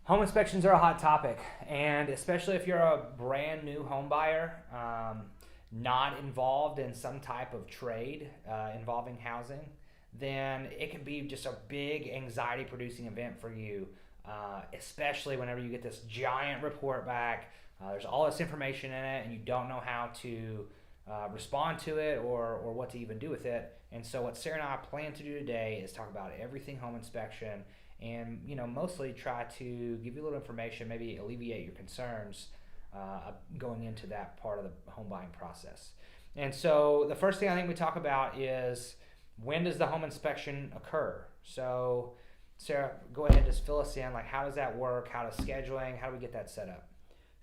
Home inspections are a hot topic, and especially if you're a brand new home buyer, not involved in some type of trade involving housing, then it can be just a big anxiety producing event for you, especially whenever you get this giant report back. There's all this information in it, and you don't know how to respond to it or what to even do with it. And so what Sarah and I plan to do today is talk about everything home inspection, and mostly try to give you a little information, maybe alleviate your concerns going into that part of the home buying process. And so the first thing I think we talk about is, when does the home inspection occur? So Sarah, go ahead and just fill us in, like, how does that work? How does scheduling, how do we get that set up?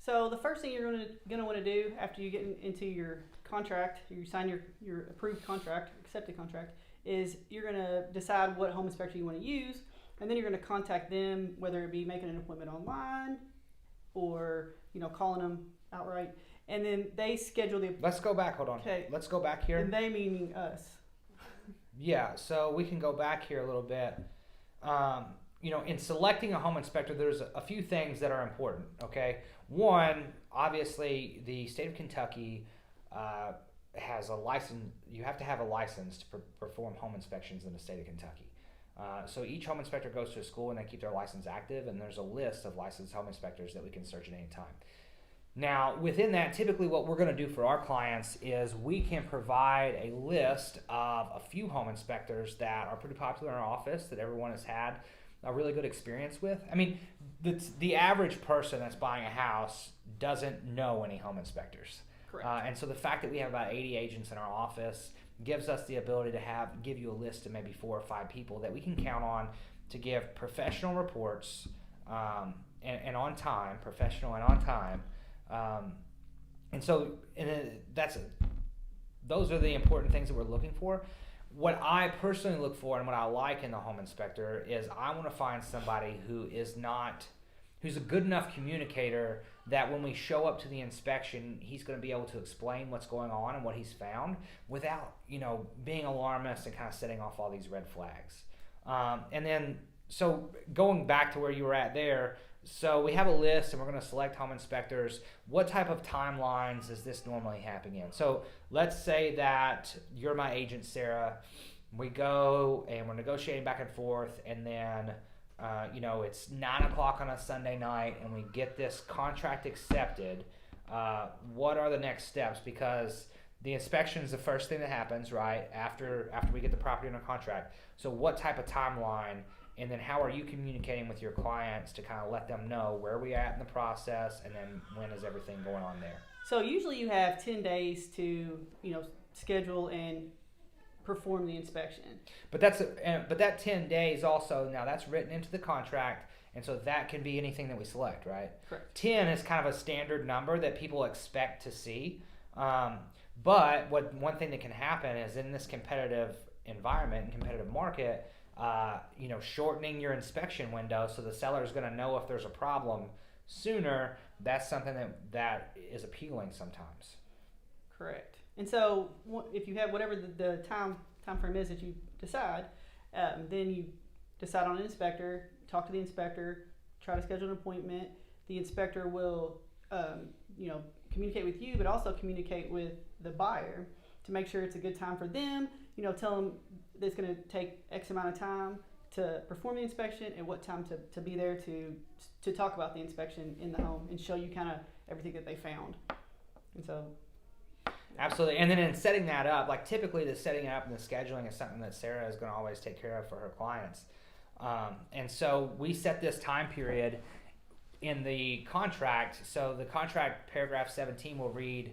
So the first thing you're going to want to do after you get into your contract, you sign your approved contract, accepted contract, is you're going to decide what home inspector you want to use, and then you're going to contact them, whether it be making an appointment online or calling them outright, and then they schedule the. Let's go back. Hold on. Okay. Let's go back here. And they meaning us. Yeah. So we can go back here a little bit. In selecting a home inspector, there's a few things that are important. Okay. One, obviously, the state of Kentucky has a license. You have to have a license to perform home inspections in the state of Kentucky. So each home inspector goes to a school and they keep their license active, and there's a list of licensed home inspectors that we can search at any time. Now, within that, typically what we're going to do for our clients is we can provide a list of a few home inspectors that are pretty popular in our office, that everyone has had a really good experience with. I mean, the average person that's buying a house doesn't know any home inspectors. Correct. And so the fact that we have about 80 agents in our office gives us the ability to give you a list of maybe 4 or 5 people that we can count on to give professional reports and on time, professional and on time. Those are the important things that we're looking for. What I personally look for and what I like in the home inspector is I want to find somebody who's a good enough communicator that when we show up to the inspection, he's going to be able to explain what's going on and what he's found without, being alarmist and kind of setting off all these red flags. So going back to where you were at there, so we have a list and we're going to select home inspectors. What type of timelines is this normally happening in? So let's say that you're my agent, Sarah. We go and we're negotiating back and forth, and then it's 9:00 on a Sunday night, and we get this contract accepted. What are the next steps? Because the inspection is the first thing that happens, right, after we get the property under contract. So what type of timeline, and then how are you communicating with your clients to kind of let them know where we at in the process, and then when is everything going on there? So usually you have 10 days to schedule and perform the inspection. But that 10 days also, now that's written into the contract, and so that can be anything that we select, right? Correct. 10 is kind of a standard number that people expect to see. But one thing that can happen is, in this competitive environment and competitive market, shortening your inspection window so the seller is going to know if there's a problem sooner, that's something that is appealing sometimes. Correct. And so if you have whatever the time frame is that you decide, then you decide on an inspector, talk to the inspector, try to schedule an appointment. The inspector will communicate with you, but also communicate with the buyer to make sure it's a good time for them. Tell them that it's going to take X amount of time to perform the inspection, and what time to be there to talk about the inspection in the home and show you kind of everything that they found. And so. Absolutely. And then in setting that up, like typically the setting it up and the scheduling is something that Sarah is going to always take care of for her clients. And so we set this time period in the contract. So the contract paragraph 17 will read,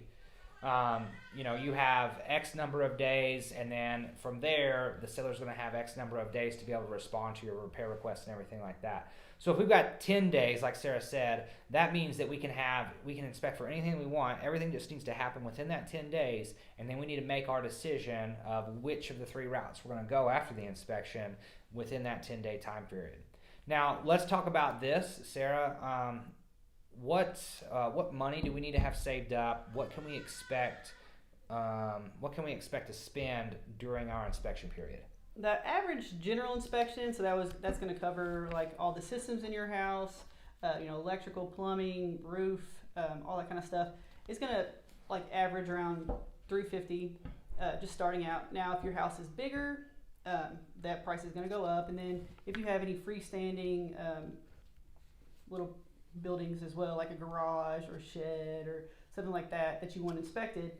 you have X number of days, and then from there, the seller's going to have X number of days to be able to respond to your repair requests and everything like that. So if we've got 10 days, like Sarah said, that means that we can inspect for anything we want. Everything just needs to happen within that 10 days, and then we need to make our decision of which of the 3 routes we're going to go after the inspection within that 10-day time period. Now, let's talk about this, Sarah. What money do we need to have saved up? What can we expect? To spend during our inspection period? The average general inspection, so that's going to cover like all the systems in your house, electrical, plumbing, roof, all that kind of stuff, it's gonna like average around $350 just starting out. Now, if your house is bigger, that price is gonna go up, and then if you have any freestanding little buildings as well, like a garage or shed or something like that you want inspected,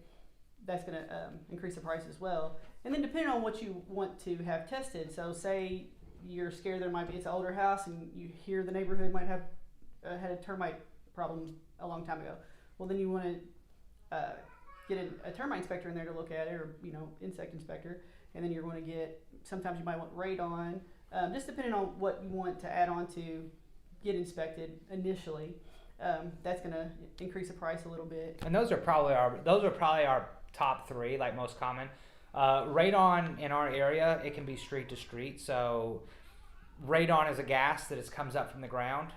that's going to increase the price as well. And then depending on what you want to have tested, so say you're scared it's an older house and you hear the neighborhood might have had a termite problem a long time ago. Well, then you want to get a termite inspector in there to look at it, or insect inspector, and then you're going to sometimes you might want radon, just depending on what you want to add on to get inspected initially. That's going to increase the price a little bit. And those are probably our top three, like most common. Radon in our area, it can be street to street. So radon is a gas that comes up from the ground,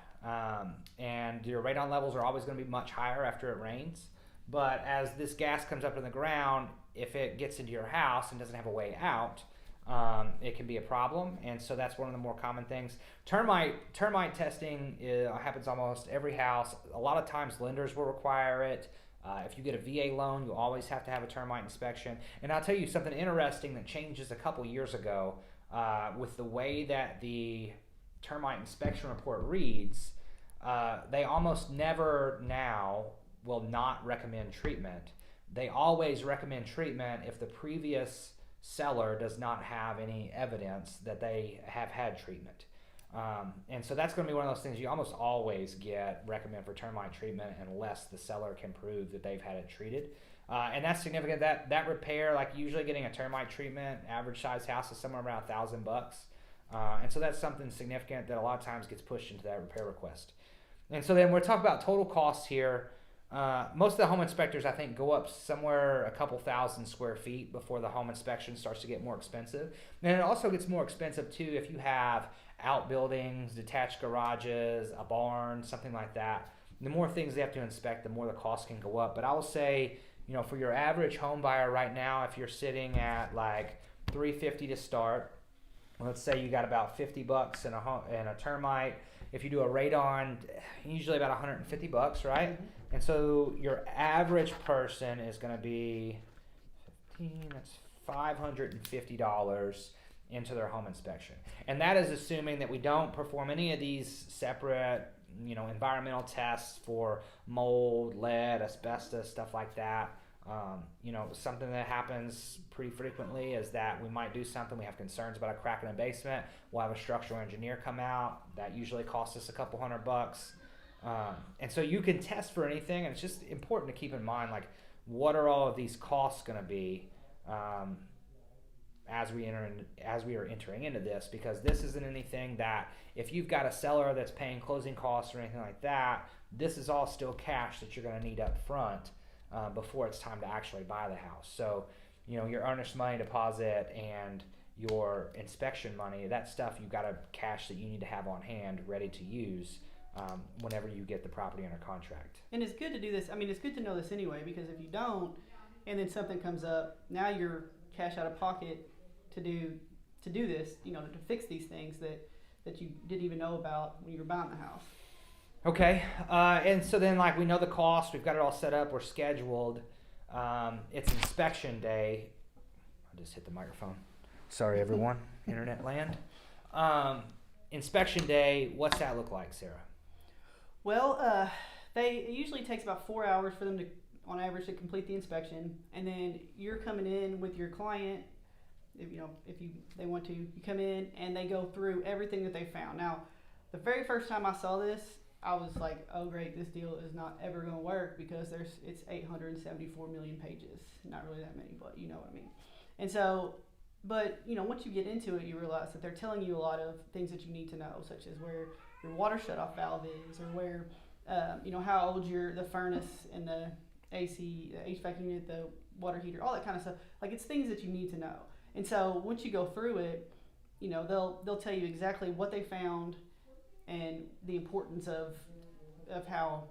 and your radon levels are always going to be much higher after it rains. But as this gas comes up in the ground, if it gets into your house and doesn't have a way out, it can be a problem, and so that's one of the more common things. Termite testing happens almost every house. A lot of times lenders will require it. If you get a VA loan, you always have to have a termite inspection. And I'll tell you something interesting that changes a couple years ago with the way that the termite inspection report reads. They almost never now will not recommend treatment. They always recommend treatment if the previous seller does not have any evidence that they have had treatment. And so that's going to be one of those things you almost always recommend for termite treatment unless the seller can prove that they've had it treated. And that's significant. That repair, like usually getting a termite treatment, average size house is somewhere around $1,000. And so that's something significant that a lot of times gets pushed into that repair request. And so then we're talking about total costs here. Most of the home inspectors, I think, go up somewhere a couple thousand square feet before the home inspection starts to get more expensive. And it also gets more expensive too if you have outbuildings, detached garages, a barn, something like that. The more things they have to inspect, the more the cost can go up. But I will say, for your average home buyer right now, if you're sitting at like $350 to start, let's say you got about $50 in a termite. If you do a radon, usually about $150, right? Mm-hmm. And so your average person is going to be that's $550 into their home inspection. And that is assuming that we don't perform any of these separate, environmental tests for mold, lead, asbestos, stuff like that. Something that happens pretty frequently is that we might do something, we have concerns about a crack in a basement, we'll have a structural engineer come out, that usually costs us a couple $100. And so you can test for anything, and it's just important to keep in mind, like, what are all of these costs going to be as we are entering into this, because this isn't anything that, if you've got a seller that's paying closing costs or anything like that, this is all still cash that you're going to need up front before it's time to actually buy the house. So, your earnest money deposit and your inspection money, that stuff, you've got a cash that you need to have on hand ready to use whenever you get the property under contract. And it's good to do this. I mean, it's good to know this anyway, because if you don't, and then something comes up, now you're cash out of pocket to do this, to fix these things that you didn't even know about when you were buying the house. Okay, and so then, like, we know the cost, we've got it all set up, we're scheduled. It's inspection day. I just hit the microphone. Sorry, everyone, internet land. Inspection day, what's that look like, Sarah? Well, it usually takes about 4 hours for them to, on average, to complete the inspection, and then you're coming in with your client. If they want to, you come in and they go through everything that they found. Now, the very first time I saw this, I was like, oh great, this deal is not ever going to work, because it's 874 million pages. Not really that many, but you know what I mean. And so, but once you get into it, you realize that they're telling you a lot of things that you need to know, such as where your water shutoff valve is, or where how old the furnace and the AC, the HVAC unit, the water heater, all that kind of stuff. Like, it's things that you need to know. And so once you go through it, they'll tell you exactly what they found and the importance of how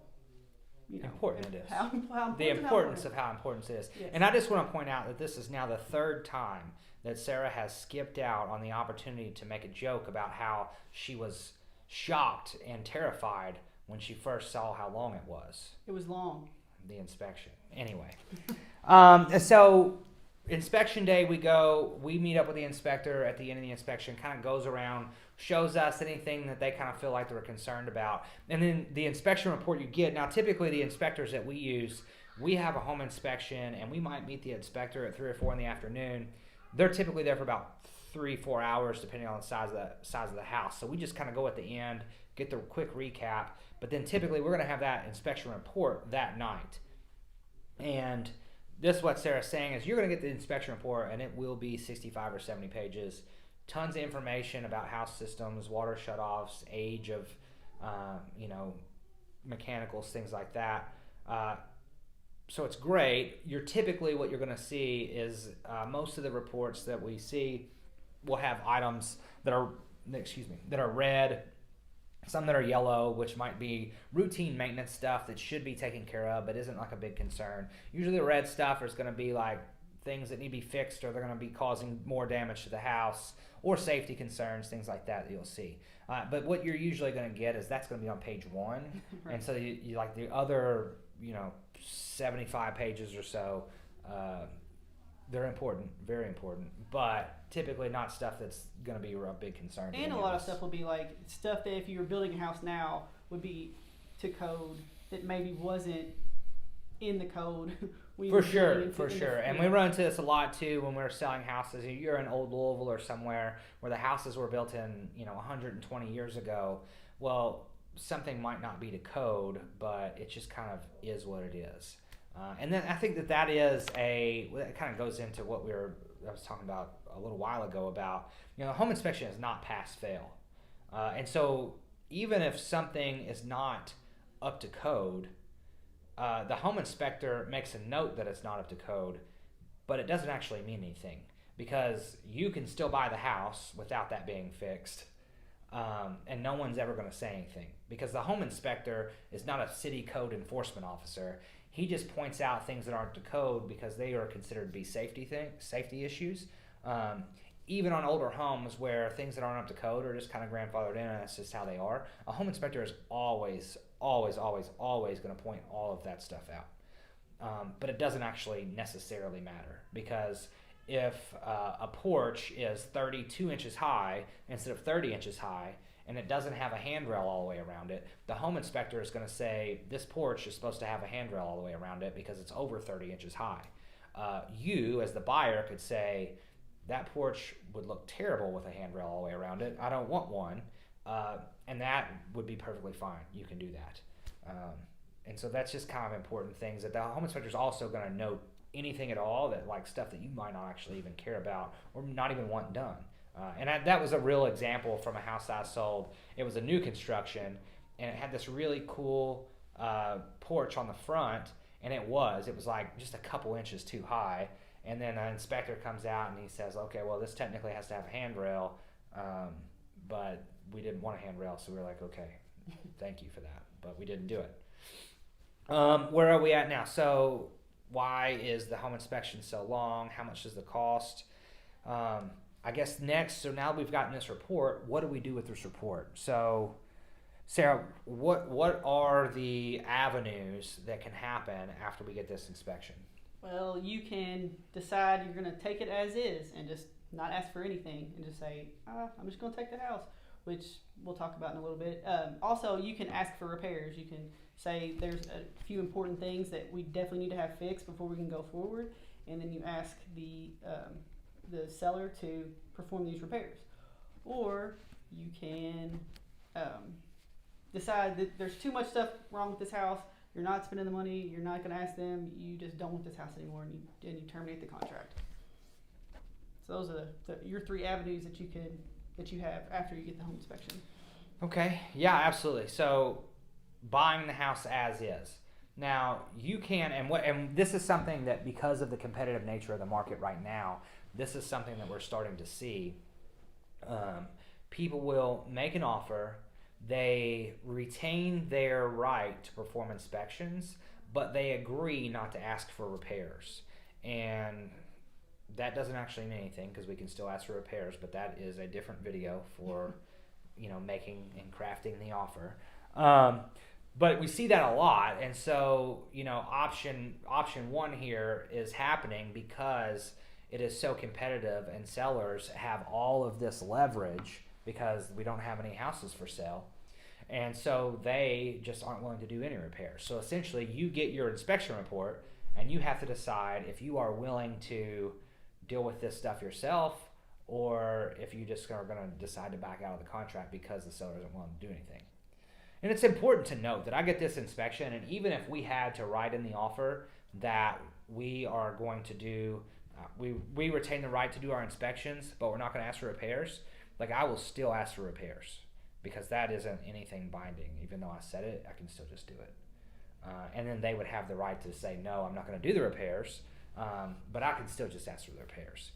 important it is. How important the importance of how important it is. Yes. And I just want to point out that this is now the third time that Sarah has skipped out on the opportunity to make a joke about how she was shocked and terrified when she first saw how long it was. It was long. The inspection. Anyway. So inspection day, we meet up with the inspector at the end of the inspection, kind of goes around, shows us anything that they kind of feel like they're concerned about. And then the inspection report you get, now typically the inspectors that we use, we have a home inspection and we might meet the inspector at 3 or 4 in the afternoon. They're typically there for about 3-4 hours depending on the size of the house. So we just kind of go at the end, get the quick recap, but then typically we're going to have that inspection report that night. And this is what Sarah's saying is you're going to get the inspection report and it will be 65 or 70 pages. Tons of information about house systems, water shutoffs, age of, mechanicals, things like that. So it's great. What you're going to see is most of the reports that we see will have items that are red, some that are yellow, which might be routine maintenance stuff that should be taken care of but isn't like a big concern. Usually the red stuff is going to be like things that need to be fixed, or they're going to be causing more damage to the house, or safety concerns, things like that you'll see. But what you're usually going to get is that's going to be on page 1. Right. And so you like the other 75 pages or so, they're important, very important, but typically not stuff that's going to be a big concern. And a lot of stuff will be like stuff that if you were building a house now would be to code that maybe wasn't in the code. For sure. And we run into this a lot too when we're selling houses. You're in Old Louisville or somewhere where the houses were built in 120 years ago. Well, something might not be to code, but it just kind of is what it is. And then I think that it kind of goes into what I was talking about a little while ago about, home inspection is not pass fail. And so even if something is not up to code, the home inspector makes a note that it's not up to code, but it doesn't actually mean anything because you can still buy the house without that being fixed. And no one's ever going to say anything because the home inspector is not a city code enforcement officer. He just points out things that aren't to code because they are considered to be safety issues. Even on older homes where things that aren't up to code are just kind of grandfathered in and that's just how they are, a home inspector is always going to point all of that stuff out. But it doesn't actually necessarily matter because if a porch is 32 inches high instead of 30 inches high and it doesn't have a handrail all the way around it, the home inspector is going to say this porch is supposed to have a handrail all the way around it because it's over 30 inches high. You, as the buyer, could say that porch would look terrible with a handrail all the way around it. I don't want one. And that would be perfectly fine. You can do that. And so that's just kind of important things that the home inspector is also going to note anything at all that like stuff that you might not actually even care about or not even want done. That was a real example from a house I sold. It was a new construction and it had this really cool porch on the front, and it was like just a couple inches too high. And then an inspector comes out and he says, okay, well, this technically has to have a handrail, but we didn't want a handrail, so we were like, okay, thank you for that, but we didn't do it. Where are we at now? So why is the home inspection so long? How much does it cost? I guess next, so now we've gotten this report, what do we do with this report? So Sarah, what are the avenues that can happen after we get this inspection? Well, you can decide you're going to take it as is and just not ask for anything and just say, I'm just going to take the house, which we'll talk about in a little bit. Also, you can ask for repairs. You can say there's a few important things that we definitely need to have fixed before we can go forward, and then you ask the seller to perform these repairs. Or you can decide that there's too much stuff wrong with this house. You're not spending the money. You're not going to ask them. You just don't want this house anymore, and you terminate the contract. So those are your 3 avenues that you have after you get the home inspection. Okay. Yeah, absolutely. So buying the house as is. Now you can, and this is something that because of the competitive nature of the market right now, this is something that we're starting to see. People will make an offer. They retain their right to perform inspections, but they agree not to ask for repairs. And that doesn't actually mean anything because we can still ask for repairs, but that is a different video for, making and crafting the offer. But we see that a lot, and so option one here is happening because it is so competitive, and sellers have all of this leverage because we don't have any houses for sale, and so they just aren't willing to do any repairs. So essentially, you get your inspection report, and you have to decide if you are willing to deal with this stuff yourself, or if you just are going to decide to back out of the contract because the seller isn't willing to do anything. And it's important to note that I get this inspection, and even if we had to write in the offer that we are going to do, we retain the right to do our inspections, but we're not going to ask for repairs, like I will still ask for repairs because that isn't anything binding. Even though I said it, I can still just do it. And then they would have the right to say, no, I'm not going to do the repairs, but I can still just ask for the repairs.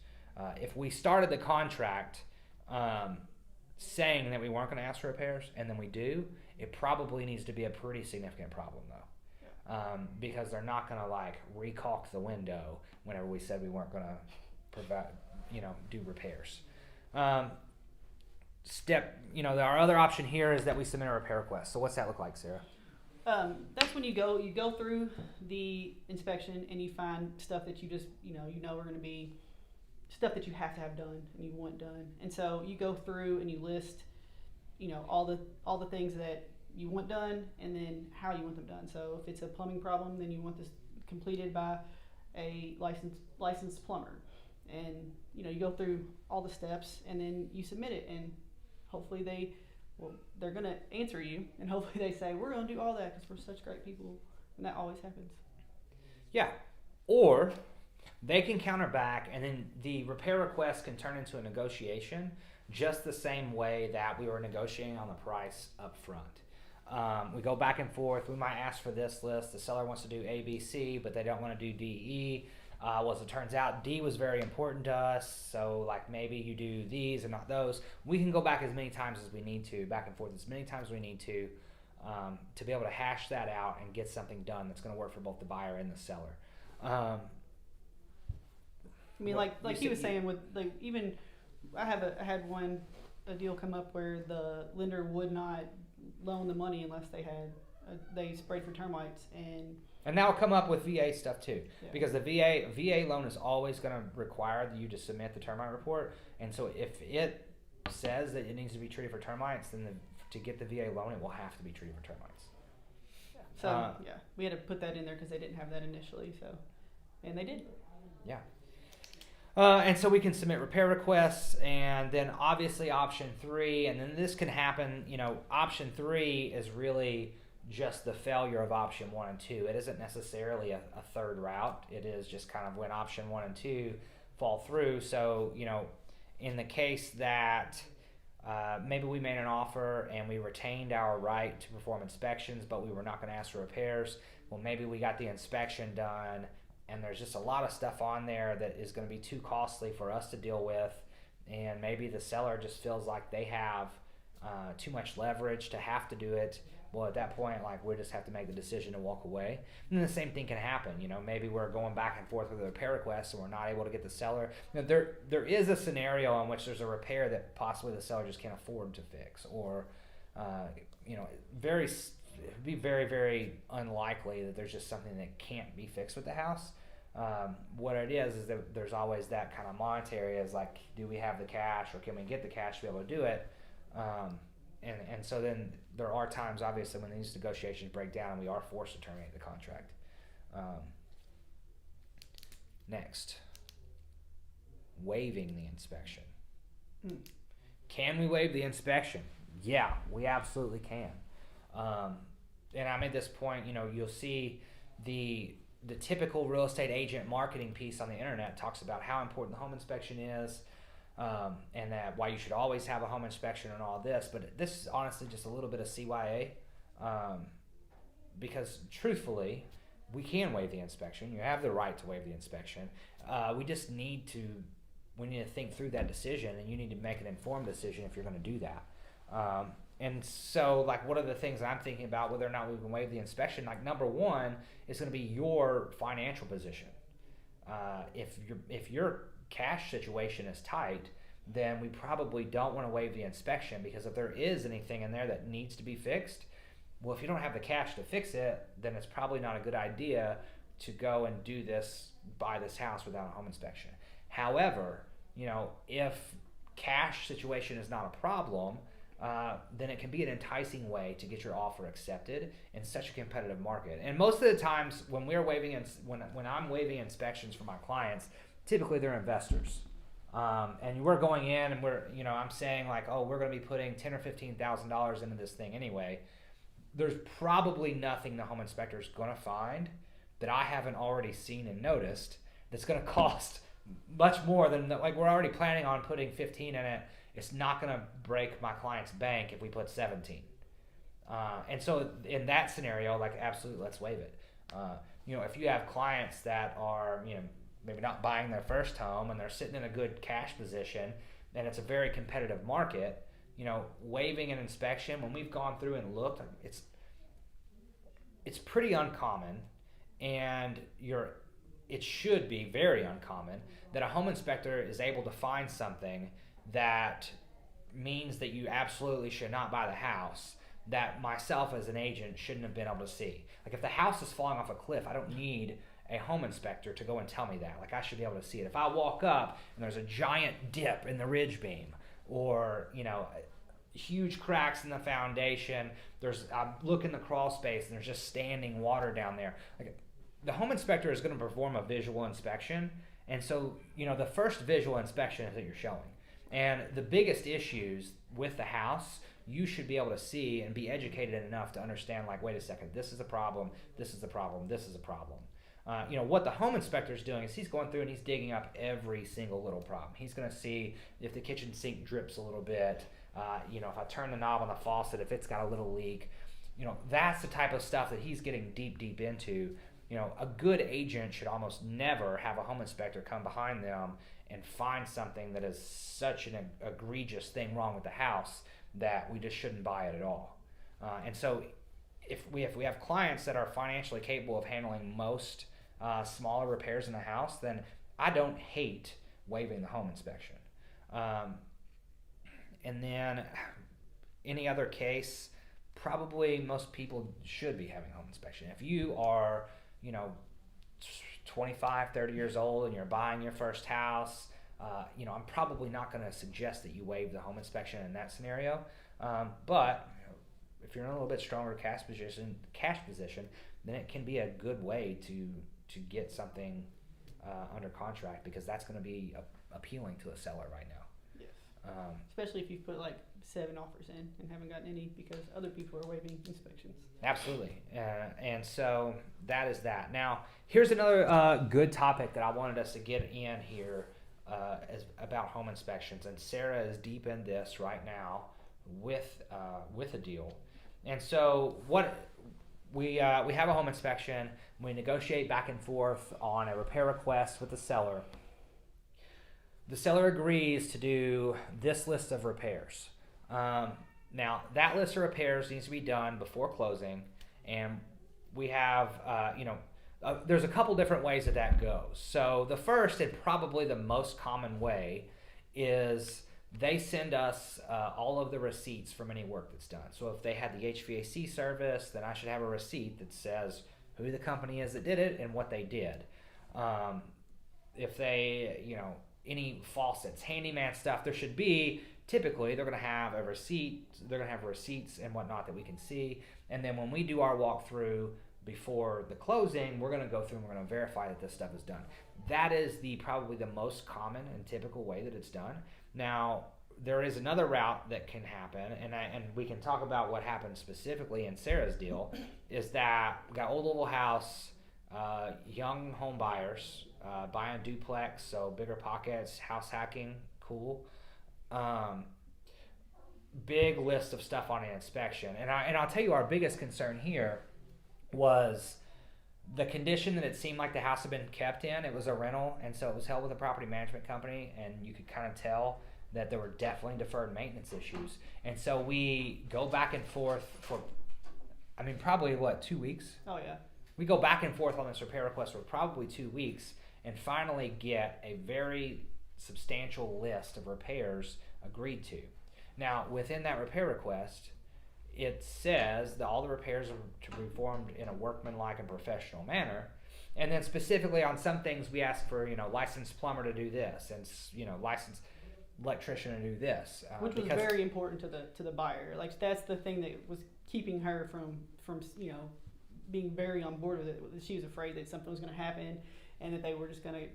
If we started the contract saying that we weren't going to ask for repairs, and then we do, it probably needs to be a pretty significant problem, though, because they're not going to like recaulk the window whenever we said we weren't going to provide, do repairs. Our other option here is that we submit a repair request. So what's that look like, Sarah? That's when you go through the inspection and you find stuff that you just are going to be stuff that you have to have done and you want done, and so you go through and you list all the things that you want done and then how you want them done. So if it's a plumbing problem, then you want this completed by a licensed plumber, and you go through all the steps and then you submit it, and hopefully they're going to answer you, and hopefully they say we're going to do all that because we're such great people, and that always happens. Yeah, or they can counter back, and then the repair request can turn into a negotiation just the same way that we were negotiating on the price up front. We go back and forth. We might ask for this list. The seller wants to do A, B, C, but they don't want to do D, E. As it turns out, D was very important to us, so like maybe you do these and not those. We can go back as many times as we need to, back and forth as many times as we need to be able to hash that out and get something done that's going to work for both the buyer and the seller. I mean, like he was saying, with like even I had a deal come up where the lender would not loan the money unless they sprayed for termites, and that'll come up with VA stuff too, yeah. Because the VA loan is always going to require you to submit the termite report, and so if it says that it needs to be treated for termites, then to get the VA loan, it will have to be treated for termites. Yeah. So we had to put that in there because they didn't have that initially. So, and they did. Yeah. And so we can submit repair requests, and then obviously option 3, and then this can happen. Option 3 is really just the failure of option 1 and 2. It isn't necessarily a third route. It is just kind of when option 1 and 2 fall through. So, in the case that maybe we made an offer and we retained our right to perform inspections, but we were not going to ask for repairs. Well, maybe we got the inspection done, and there's just a lot of stuff on there that is going to be too costly for us to deal with, and maybe the seller just feels like they have too much leverage to have to do it. Well, at that point, like, we just have to make the decision to walk away. And then the same thing can happen. Maybe we're going back and forth with a repair request and we're not able to get the seller. There is a scenario in which there's a repair that possibly the seller just can't afford to fix, or it'd be very, very unlikely that there's just something that can't be fixed with the house. What it is that there's always that kind of monetary, is like, do we have the cash, or can we get the cash to be able to do it? And so then there are times, obviously, when these negotiations break down and we are forced to terminate the contract. Next, waiving the inspection. Can we waive the inspection? Yeah, we absolutely can. And I made this point, you'll see the typical real estate agent marketing piece on the internet talks about how important the home inspection is, and that why you should always have a home inspection and all this. But this is honestly just a little bit of CYA, because truthfully, we can waive the inspection. You have the right to waive the inspection. We just need to think through that decision, and you need to make an informed decision if you're going to do that. And so, like, what are the things that I'm thinking about whether or not we can waive the inspection? Like, number one is going to be your financial position. If your cash situation is tight, then we probably don't want to waive the inspection, because if there is anything in there that needs to be fixed, Well, if you don't have the cash to fix it, then it's probably not a good idea to go and buy this house without a home inspection. However, if cash situation is not a problem, then it can be an enticing way to get your offer accepted in such a competitive market. And most of the times when when I'm waiving inspections for my clients, typically they're investors. And we're going in and I'm saying like, oh, we're going to be putting $10,000 or $15,000 into this thing anyway. There's probably nothing the home inspector is going to find that I haven't already seen and noticed that's going to cost much more than we're already planning on putting 15 in it. It's not going to break my client's bank if we put 17. And so in that scenario, like absolutely, let's waive it. If you have clients that are, maybe not buying their first home and they're sitting in a good cash position and it's a very competitive market, waiving an inspection, when we've gone through and looked, it's pretty uncommon, and it should be very uncommon that a home inspector is able to find something that means that you absolutely should not buy the house that myself as an agent shouldn't have been able to see. Like if the house is falling off a cliff, I don't need a home inspector to go and tell me that. Like I should be able to see it. If I walk up and there's a giant dip in the ridge beam, or huge cracks in the foundation, I look in the crawl space and there's just standing water down there. Like the home inspector is going to perform a visual inspection, and so the first visual inspection is that you're showing. And the biggest issues with the house, you should be able to see and be educated enough to understand, like, wait a second, this is a problem, this is a problem, this is a problem. What the home inspector is doing is he's going through and he's digging up every single little problem. He's going to see if the kitchen sink drips a little bit, if I turn the knob on the faucet, if it's got a little leak. That's the type of stuff that he's getting deep into. A good agent should almost never have a home inspector come behind them and find something that is such an egregious thing wrong with the house that we just shouldn't buy it at all. And so if we have clients that are financially capable of handling most smaller repairs in the house, then I don't hate waiving the home inspection. And then any other case, probably most people should be having home inspection. If you are 25, 30 years old and you're buying your first house, I'm probably not going to suggest that you waive the home inspection in that scenario. But if you're in a little bit stronger cash position, then it can be a good way to get something under contract, because that's going to be appealing to a seller right now. Yes. Especially if you've put like 7 offers in and haven't gotten any because other people are waiving inspections. Absolutely. And so that is that. Now, here's another good topic that I wanted us to get in here about home inspections. And Sarah is deep in this right now with a deal. And so what we have a home inspection. We negotiate back and forth on a repair request with the seller. The seller agrees to do this list of repairs. Now, that list of repairs needs to be done before closing, and we have, there's a couple different ways that goes. So the first and probably the most common way is they send us all of the receipts from any work that's done. So if they had the HVAC service, then I should have a receipt that says who the company is that did it and what they did. If they, any faucets, handyman stuff, there should be, typically they're going to have a receipt, they're going to have receipts and whatnot that we can see. And then when we do our walkthrough before the closing, we're going to go through and we're going to verify that this stuff is done. That is probably the most common and typical way that it's done. Now, there is another route that can happen, and we can talk about what happened specifically in Sarah's deal, is that we got old oval house, young home buyers, buying a duplex, so bigger pockets, house hacking, cool. Big list of stuff on an inspection. And I'll tell you, our biggest concern here was the condition that it seemed like the house had been kept in. It was a rental, and so it was held with a property management company, and you could kind of tell that there were definitely deferred maintenance issues. And so we go back and forth for, probably 2 weeks? Oh, yeah. We go back and forth on this repair request for probably 2 weeks, and finally get a very substantial list of repairs agreed to. Now, within that repair request, it says that all the repairs are to be performed in a workmanlike and professional manner. And then specifically on some things, we ask for, licensed plumber to do this, and, licensed electrician to do this. Which was very important to the buyer. Like, that's the thing that was keeping her from being very on board with it. She was afraid that something was going to happen, and that they were just going to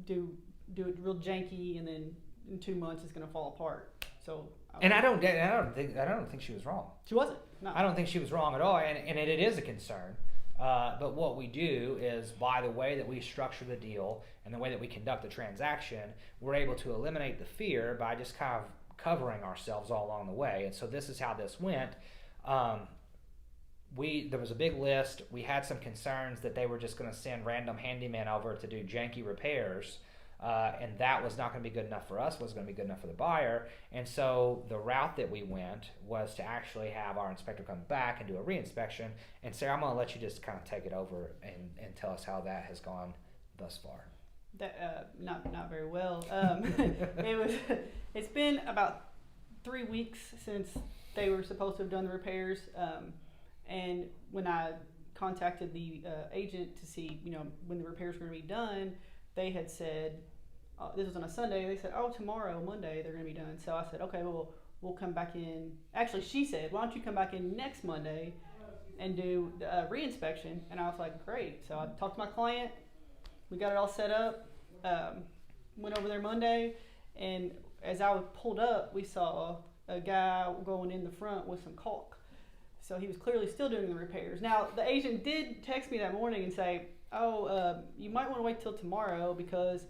do it real janky, and then in 2 months it's going to fall apart. So. I don't think she was wrong. She wasn't. No. I don't think she was wrong at all, and it is a concern. But what we do is, by the way that we structure the deal and the way that we conduct the transaction, we're able to eliminate the fear by just kind of covering ourselves all along the way. And so this is how this went. There was a big list. We had some concerns that they were just going to send random handymen over to do janky repairs. And that was not going to be good enough for us, wasn't going to be good enough for the buyer. And so the route that we went was to actually have our inspector come back and do a reinspection. And Sarah, I'm going to let you just kind of take it over and tell us how that has gone thus far. That not very well. It's been about 3 weeks since they were supposed to have done the repairs. And when I contacted the agent to see when the repairs were going to be done, they had said, this was on a Sunday, they said, tomorrow, Monday, they're going to be done. So I said, okay, well, we'll come back in. Actually, she said, why don't you come back in next Monday and do the reinspection? And I was like, great. So I talked to my client. We got it all set up. Went over there Monday. And as I pulled up, we saw a guy going in the front with some caulk. So he was clearly still doing the repairs. Now, the agent did text me that morning and say, you might want to wait till tomorrow because,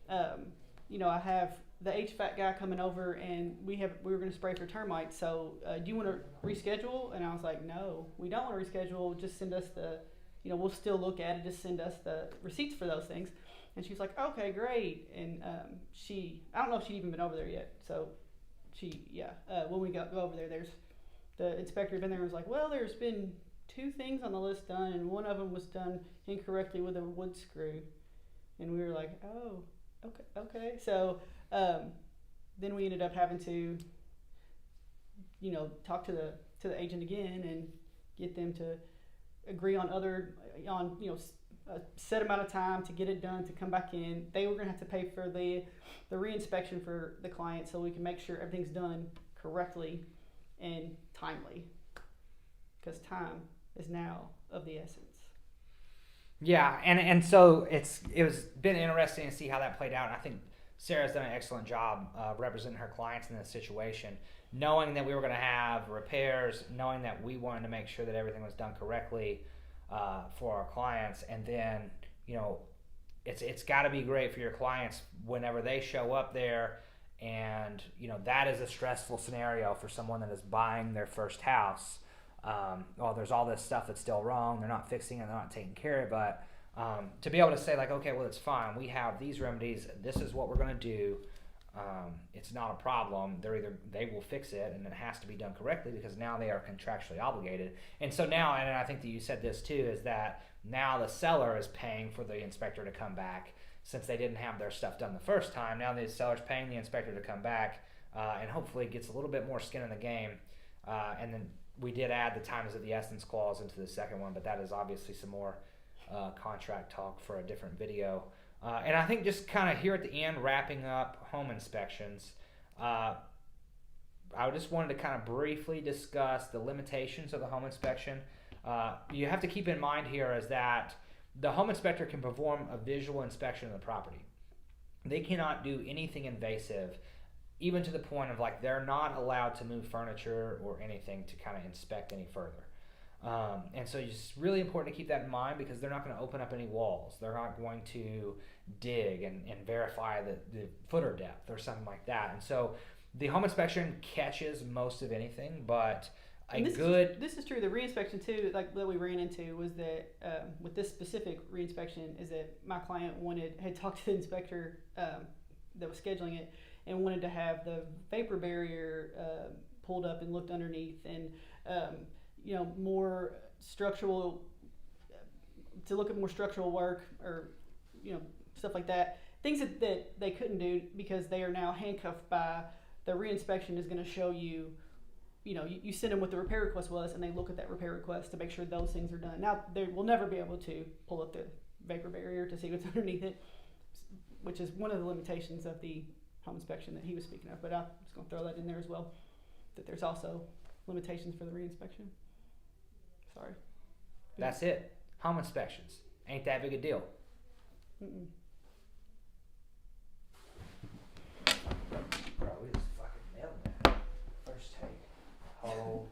I have the HVAC guy coming over and we were going to spray for termites. So do you want to reschedule? And I was like, no, we don't want to reschedule. Just send us we'll still look at it. Just send us the receipts for those things. And she was like, okay, great. And I don't know if she'd even been over there yet. So when we go over there, the inspector had been there and was like, well, there's been 2 things on the list done, and one of them was done incorrectly with a wood screw. And we were like, oh, okay. So then we ended up having to, talk to the agent again and get them to agree on a set amount of time to get it done, to come back in. They were going to have to pay for the reinspection for the client so we can make sure everything's done correctly and timely, because time is now of the essence. Yeah, and so it was been interesting to see how that played out. And I think Sarah's done an excellent job representing her clients in this situation, knowing that we were going to have repairs, knowing that we wanted to make sure that everything was done correctly for our clients. And then it's got to be great for your clients whenever they show up there. And that is a stressful scenario for someone that is buying their first house. There's all this stuff that's still wrong. They're not fixing it. They're not taking care of it. But to be able to say, like, okay, well, it's fine. We have these remedies. This is what we're going to do. It's not a problem. They will fix it, and it has to be done correctly because now they are contractually obligated. And so now, and I think that you said this too, is that now the seller is paying for the inspector to come back since they didn't have their stuff done the first time. Now the seller's paying the inspector to come back, and hopefully gets a little bit more skin in the game. And then we did add the times of the essence clause into the second one, but that is obviously some more contract talk for a different video. And I think just kind of here at the end, wrapping up home inspections, I just wanted to kind of briefly discuss the limitations of the home inspection. You have to keep in mind here is that the home inspector can perform a visual inspection of the property. They cannot do anything invasive, even to the point of they're not allowed to move furniture or anything to kind of inspect any further. And so it's really important to keep that in mind because they're not going to open up any walls. They're not going to dig and verify the footer depth or something like that. And so the home inspection catches most of anything, but this is true. The reinspection too, that we ran into was that with this specific reinspection is that my client had talked to the inspector that was scheduling it and wanted to have the vapor barrier pulled up and looked underneath and more structural, to look at more structural work or stuff like that, things that they couldn't do because they are now handcuffed by the reinspection is going to show you you send them what the repair request was, and they look at that repair request to make sure those things are done. Now, they will never be able to pull up the vapor barrier to see what's underneath it, which is one of the limitations of the home inspection that he was speaking of. But I'm just going to throw that in there as well, that there's also limitations for the reinspection. Sorry. That's it. Home inspections. Ain't that big a deal. Mm-mm. Bro, we just fucking nailed that. First take. Oh